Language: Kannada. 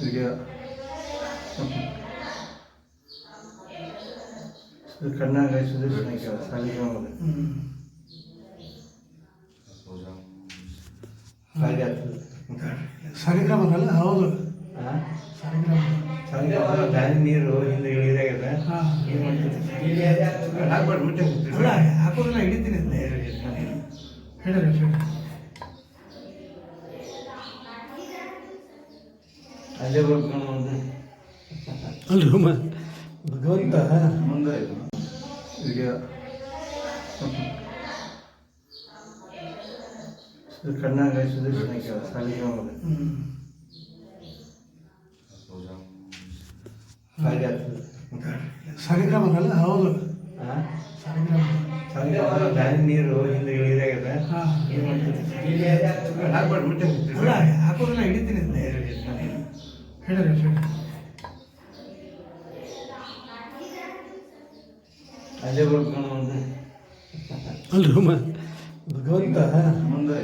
ವಿಡಿಯೋ ಕಣ್ಣಾಗ ಸುದರ್ಶನ ಸಾಲಿಗ್ರಾಮದ ಹಾಗೆ ಆಗ್ತದೆ. ಸಾಲಿಗ್ರಾಮದಲ್ಲ ಹೌದು. ಸಾಲಿಗ್ರಾಮ ದಾನಿ ನೀರು ಹಿಂದೆ ಇದಾಗಿದೆ. ಏನು ಮಾಡ್ತದೆ ಹಾಕ್ಬಾರ್ದು ಮುಟ್ಟೆ ಅಲ್ಲ ಹಾಕೋದಿಲ್ಲ, ಹಿಡಿತೀನಿ ಅಂತ ಹೇಳಿರಿ. ಅಲ್ಲೇ ಬರ್ಕೊಂಡು ಒಂದು ಅಲ್ರಿ ಭಗವಂತ ಮುಂದೆ ವಿಡಿಯೋ ಕಣ್ಣಾಗ ಸುದರ್ಶನ ಸಾಲಿಗ್ರಾಮದ ಹಾಗೆ ಆಗ್ತದೆ. ಸಾಲಿಗ್ರಾಮದಲ್ಲ ಹೌದು. ಸಾಲಿಗ್ರಾಮ ದಾನಿ ನೀರು ಹಿಂದೆ ಇದಾಗಿದೆ. ಏನು ಮಾಡ್ತದೆ ಹಾಕ್ಬಾರ್ದು ಮುಟ್ಟೆ ಅಲ್ಲ ಹಾಕೋದಿಲ್ಲ, ಹಿಡಿತೀನಿ ಅಂತ ಹೇಳಿರಿ. ಅಲ್ಲೇ ಬರ್ಕೊಂಡು ಒಂದು ಅಲ್ರಿ ಭಗವಂತ ಮುಂದೆ